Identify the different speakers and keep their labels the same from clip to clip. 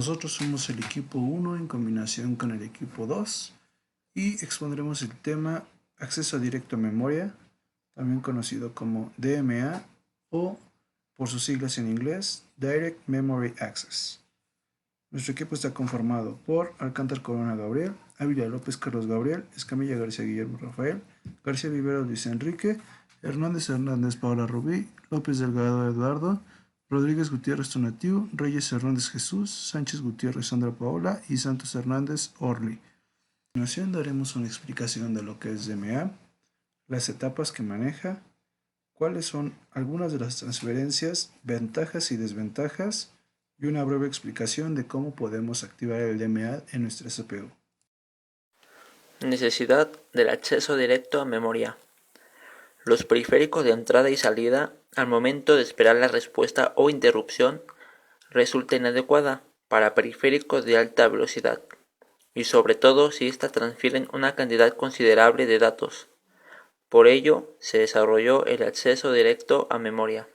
Speaker 1: Nosotros somos el equipo 1 en combinación con el equipo 2 y expondremos el tema acceso directo a memoria, también conocido como DMA o por sus siglas en inglés, Direct Memory Access. Nuestro equipo está conformado por Alcántar Corona Gabriel, Ávila López Carlos Gabriel, Escamilla García Guillermo Rafael, García Vivero Luis Enrique, Hernández Paula Rubí, López Delgado Eduardo, Rodríguez Gutiérrez Tonatiu, Reyes Hernández Jesús, Sánchez Gutiérrez Sandra Paola y Santos Hernández Orly. A continuación daremos una explicación de lo que es DMA, las etapas que maneja, cuáles son algunas de las transferencias, ventajas y desventajas, y una breve explicación de cómo podemos activar el DMA en nuestra CPU.
Speaker 2: Necesidad del acceso directo a memoria. Los periféricos de entrada y salida, al momento de esperar la respuesta o interrupción, resulta inadecuada para periféricos de alta velocidad, y sobre todo si éstas transfieren una cantidad considerable de datos. Por ello, se desarrolló el acceso directo a memoria.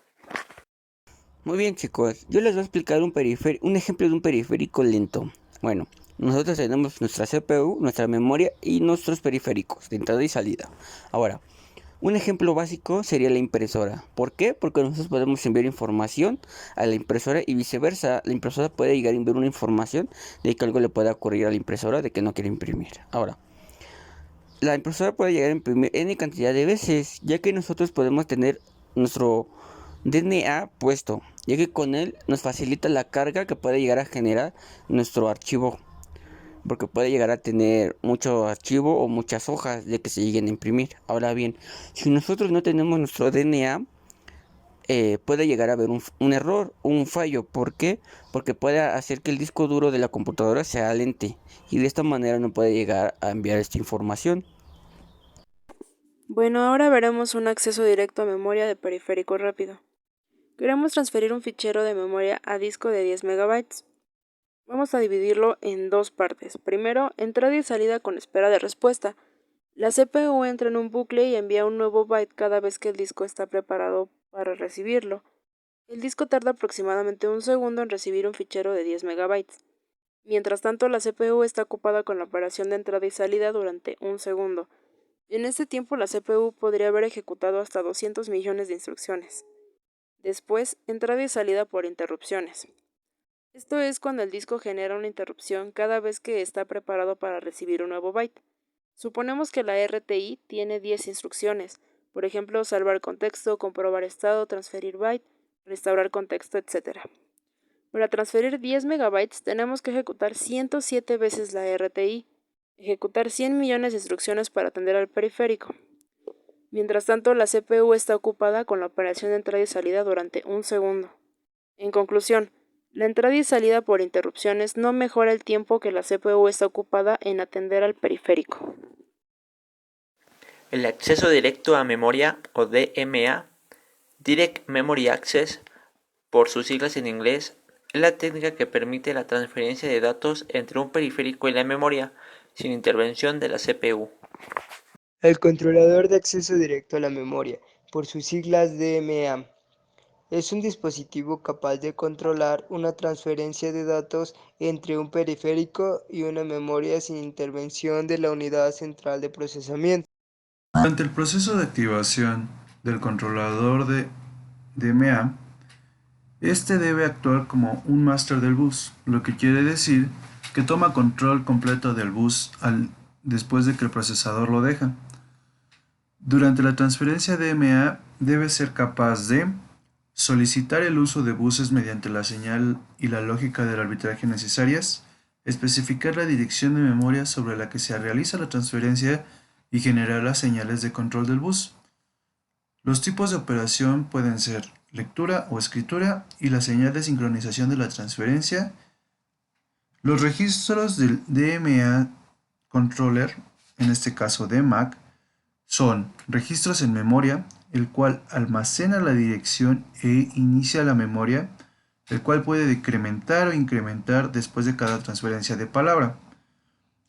Speaker 3: Muy bien, chicos, yo les voy a explicar un ejemplo de un periférico lento. Bueno, nosotros tenemos nuestra CPU, nuestra memoria y nuestros periféricos de entrada y salida. Ahora, un ejemplo básico sería la impresora. ¿Por qué? Porque nosotros podemos enviar información a la impresora y viceversa. La impresora puede llegar a enviar una información de que algo le pueda ocurrir a la impresora de que no quiere imprimir. Ahora, la impresora puede llegar a imprimir N cantidad de veces, ya que nosotros podemos tener nuestro DNA puesto, ya que con él nos facilita la carga que puede llegar a generar nuestro archivo, porque puede llegar a tener mucho archivo o muchas hojas de que se lleguen a imprimir. Ahora bien, si nosotros no tenemos nuestro DNA, puede llegar a haber un error, un fallo. ¿Por qué? Porque puede hacer que el disco duro de la computadora sea lente y de esta manera no puede llegar a enviar esta información.
Speaker 4: Bueno, ahora veremos un acceso directo a memoria de periférico rápido. Queremos transferir un fichero de memoria a disco de 10 MB. Vamos a dividirlo en dos partes. Primero, entrada y salida con espera de respuesta. La CPU entra en un bucle y envía un nuevo byte cada vez que el disco está preparado para recibirlo. El disco tarda aproximadamente un segundo en recibir un fichero de 10 MB. Mientras tanto, la CPU está ocupada con la operación de entrada y salida durante un segundo. En este tiempo, la CPU podría haber ejecutado hasta 200 millones de instrucciones. Después, entrada y salida por interrupciones. Esto es cuando el disco genera una interrupción cada vez que está preparado para recibir un nuevo byte. Suponemos que la RTI tiene 10 instrucciones, por ejemplo, salvar contexto, comprobar estado, transferir byte, restaurar contexto, etc. Para transferir 10 megabytes tenemos que ejecutar 107 veces la RTI, ejecutar 100 millones de instrucciones para atender al periférico. Mientras tanto, la CPU está ocupada con la operación de entrada y salida durante un segundo. En conclusión, la entrada y salida por interrupciones no mejora el tiempo que la CPU está ocupada en atender al periférico.
Speaker 2: El acceso directo a memoria o DMA, Direct Memory Access, por sus siglas en inglés, es la técnica que permite la transferencia de datos entre un periférico y la memoria sin intervención de la CPU.
Speaker 5: El controlador de acceso directo a la memoria, por sus siglas DMA, es un dispositivo capaz de controlar una transferencia de datos entre un periférico y una memoria sin intervención de la unidad central de procesamiento.
Speaker 1: Durante el proceso de activación del controlador de DMA, este debe actuar como un máster del bus, lo que quiere decir que toma control completo del bus después de que el procesador lo deja. Durante la transferencia DMA debe ser capaz de solicitar el uso de buses mediante la señal y la lógica del arbitraje necesarias, especificar la dirección de memoria sobre la que se realiza la transferencia y generar las señales de control del bus. Los tipos de operación pueden ser lectura o escritura y la señal de sincronización de la transferencia. Los registros del DMA Controller, en este caso DMAC, son registros en memoria, el cual almacena la dirección e inicia la memoria, el cual puede decrementar o incrementar después de cada transferencia de palabra.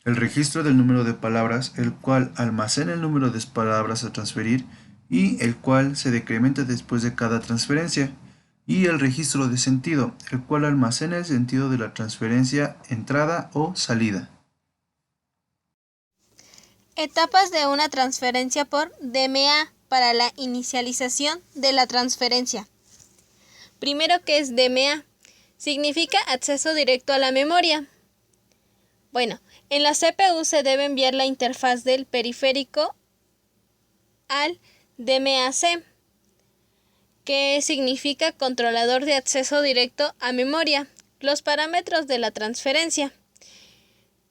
Speaker 1: El registro del número de palabras, el cual almacena el número de palabras a transferir y el cual se decrementa después de cada transferencia. y el registro de sentido, el cual almacena el sentido de la transferencia entrada o salida.
Speaker 6: Etapas de una transferencia por DMA para la inicialización de la transferencia. Primero, ¿qué es DMA? Significa acceso directo a la memoria. Bueno, en la CPU se debe enviar la interfaz del periférico al DMAC, que significa controlador de acceso directo a memoria. Los parámetros de la transferencia.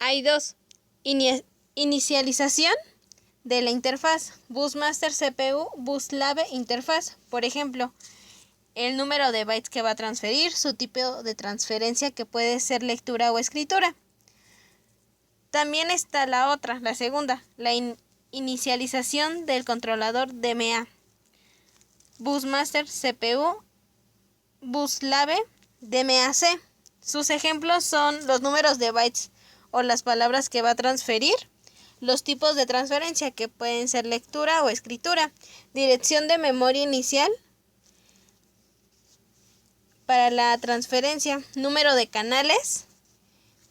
Speaker 6: Hay dos. Inicialización de la interfaz, busmaster CPU, buslave interfaz. Por ejemplo, el número de bytes que va a transferir, su tipo de transferencia que puede ser lectura o escritura. También está la otra, la segunda, la inicialización del controlador DMA. Busmaster CPU, buslave DMAC. Sus ejemplos son los números de bytes o las palabras que va a transferir, los tipos de transferencia que pueden ser lectura o escritura, dirección de memoria inicial para la transferencia, número de canales.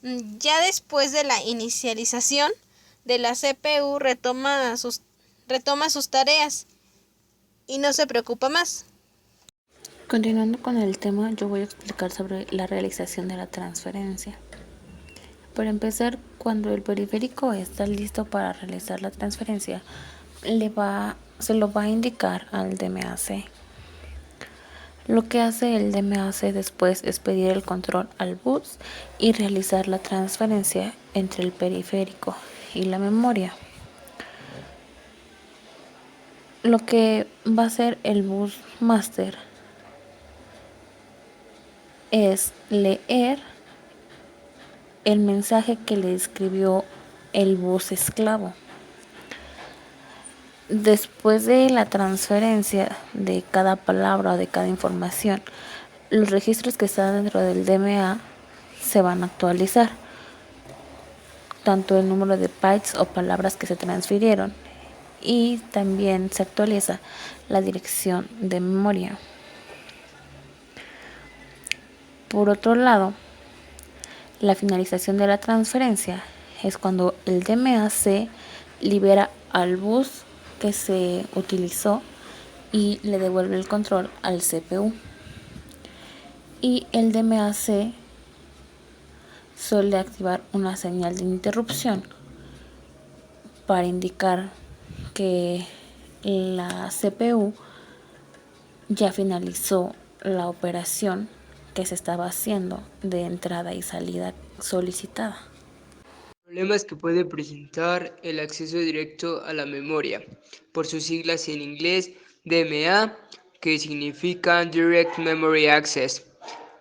Speaker 6: Ya después de la inicialización de la CPU retoma sus tareas y no se preocupa más.
Speaker 7: Continuando con el tema, yo voy a explicar sobre la realización de la transferencia. Para empezar, cuando el periférico está listo para realizar la transferencia, se lo va a indicar al DMAC. Lo que hace el DMAC después es pedir el control al bus y realizar la transferencia entre el periférico y la memoria. Lo que va a hacer el bus master es leer el mensaje que le escribió el bus esclavo. Después de la transferencia de cada palabra o de cada información, los registros que están dentro del DMA se van a actualizar, tanto el número de bytes o palabras que se transfirieron, y también se actualiza la dirección de memoria. Por otro lado, la finalización de la transferencia es cuando el DMAC libera al bus que se utilizó y le devuelve el control al CPU. Y el DMAC suele activar una señal de interrupción para indicar que la CPU ya finalizó la operación que se estaba haciendo de entrada y salida solicitada.
Speaker 5: Problemas que puede presentar el acceso directo a la memoria, por sus siglas en inglés DMA, que significan Direct Memory Access.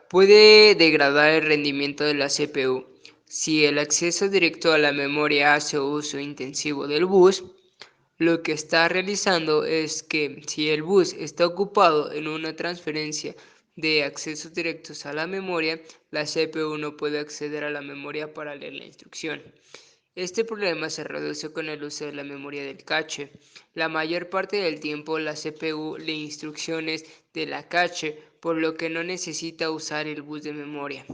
Speaker 5: Puede degradar el rendimiento de la CPU. Si el acceso directo a la memoria hace uso intensivo del bus, lo que está realizando es que si el bus está ocupado en una transferencia de accesos directos a la memoria, la CPU no puede acceder a la memoria para leer la instrucción. Este problema se reduce con el uso de la memoria del cache. La mayor parte del tiempo la CPU lee instrucciones de la cache, por lo que no necesita usar el bus de memoria.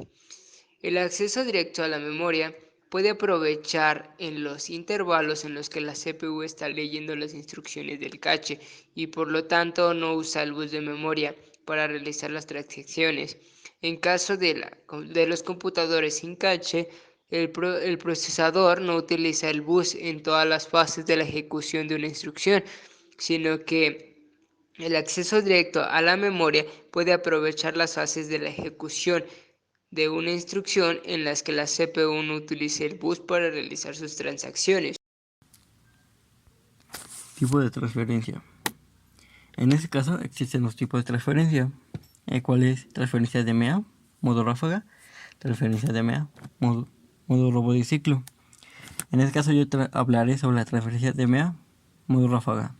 Speaker 5: El acceso directo a la memoria puede aprovechar en los intervalos en los que la CPU está leyendo las instrucciones del cache y por lo tanto no usa el bus de memoria para realizar las transacciones. En caso de los computadores sin cache, el procesador no utiliza el bus en todas las fases de la ejecución de una instrucción, sino que el acceso directo a la memoria puede aprovechar las fases de la ejecución de una instrucción en las que la CPU no utilice el bus para realizar sus transacciones.
Speaker 3: Tipo de transferencia. En este caso existen los tipos de transferencia, el cual es transferencia DMA, modo ráfaga, transferencia DMA, modo robo de ciclo. En este caso yo hablaré sobre la transferencia DMA, modo ráfaga.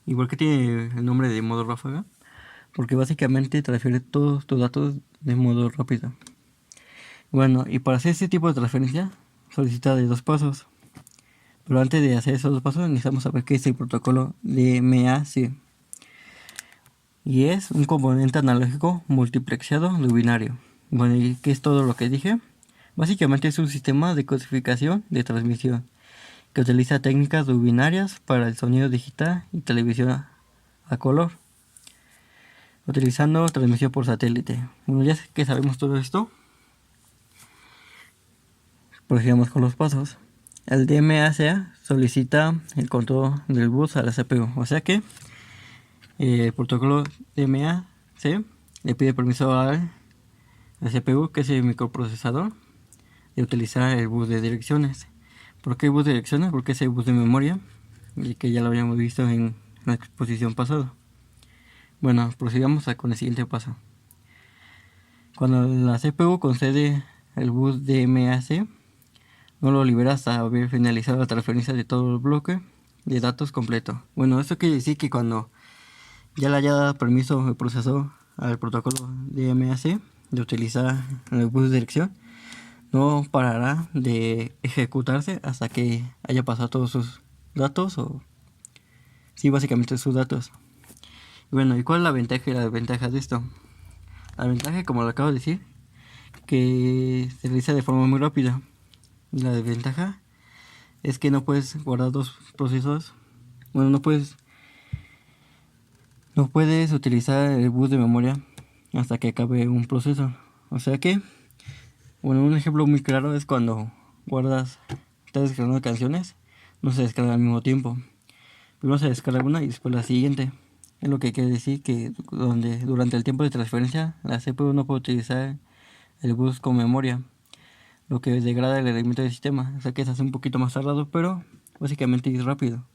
Speaker 3: Igual que tiene el nombre de modo ráfaga, porque básicamente transfiere todos tus datos de modo rápido. Bueno, y para hacer este tipo de transferencia solicita de 2 pasos. Pero antes de hacer esos 2 pasos necesitamos saber qué es el protocolo DMAC. y es un componente analógico multiplexado de binario. Bueno, ¿y qué es todo lo que dije? Básicamente es un sistema de codificación de transmisión que utiliza técnicas binarias para el sonido digital y televisión a color, utilizando transmisión por satélite. Bueno, ya que sabemos todo esto, prosigamos con los pasos. El DMA-C solicita el control del bus a la CPU, o sea que el protocolo DMA-C le pide permiso al CPU, que es el microprocesador, de utilizar el bus de direcciones. ¿Por qué bus de direcciones? Porque es el bus de memoria, y que ya lo habíamos visto en la exposición pasada. Bueno, prosigamos con el siguiente paso. Cuando la CPU concede el bus DMA-C, no lo libera hasta haber finalizado la transferencia de todo el bloque de datos completo. Bueno, esto quiere decir que cuando ya le haya dado permiso el procesador al protocolo DMA-C de utilizar el bus de dirección, no parará de ejecutarse hasta que haya pasado todos sus datos, o sí, básicamente sus datos. Bueno, ¿y cuál es la ventaja y la desventaja de esto? La ventaja, como lo acabo de decir, que se realiza de forma muy rápida. Y la desventaja es que no puedes guardar dos procesos. Bueno, no puedes utilizar el bus de memoria hasta que acabe un proceso. O sea que, bueno, un ejemplo muy claro es cuando estás descargando canciones, no se descarga al mismo tiempo. Primero se descarga una y después la siguiente. Es lo que quiere decir que durante el tiempo de transferencia la CPU no puede utilizar el bus con memoria, lo que degrada el rendimiento del sistema. O sea que se hace un poquito más tardado, pero básicamente es rápido.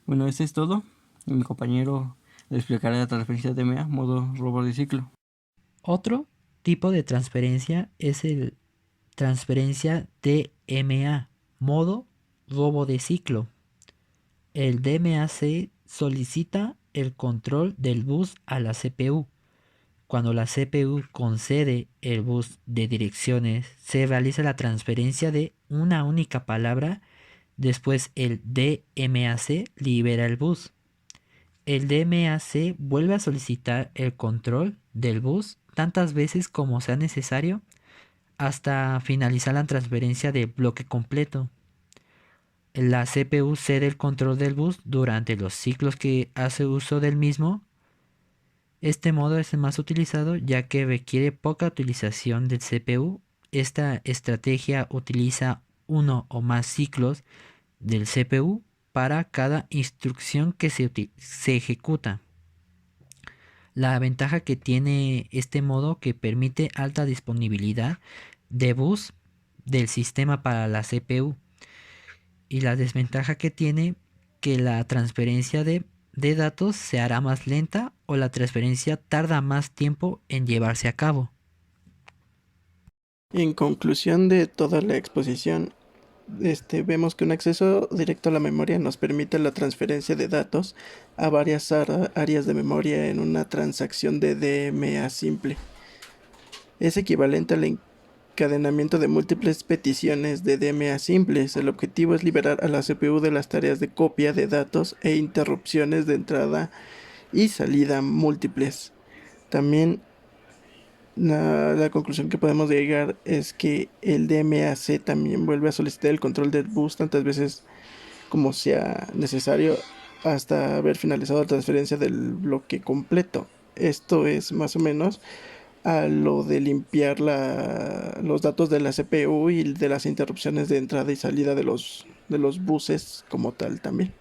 Speaker 3: Bueno, eso es todo. Mi compañero le explicará la transferencia DMA, modo robot de ciclo.
Speaker 8: Otro tipo de transferencia es el transferencia DMA, modo robo de ciclo. El DMA-C solicita el control del bus a la CPU. Cuando la CPU concede el bus de direcciones, se realiza la transferencia de una única palabra. Después el DMA-C libera el bus. El DMA-C vuelve a solicitar el control del bus tantas veces como sea necesario hasta finalizar la transferencia del bloque completo. La CPU cede el control del bus durante los ciclos que hace uso del mismo. Este modo es el más utilizado ya que requiere poca utilización del CPU. Esta estrategia utiliza uno o más ciclos del CPU para cada instrucción que se ejecuta. La ventaja que tiene este modo que permite alta disponibilidad de bus del sistema para la CPU, y la desventaja que tiene que la transferencia de datos se hará más lenta o la transferencia tarda más tiempo en llevarse a cabo.
Speaker 9: En conclusión de toda la exposición, vemos que un acceso directo a la memoria nos permite la transferencia de datos a varias áreas de memoria en una transacción de DMA simple. Es equivalente al encadenamiento de múltiples peticiones de DMA simples. El objetivo es liberar a la CPU de las tareas de copia de datos e interrupciones de entrada y salida múltiples. También la conclusión que podemos llegar es que el DMA-C también vuelve a solicitar el control del bus tantas veces como sea necesario hasta haber finalizado la transferencia del bloque completo. Esto es más o menos a lo de limpiar los datos de la CPU y de las interrupciones de entrada y salida de los buses como tal también.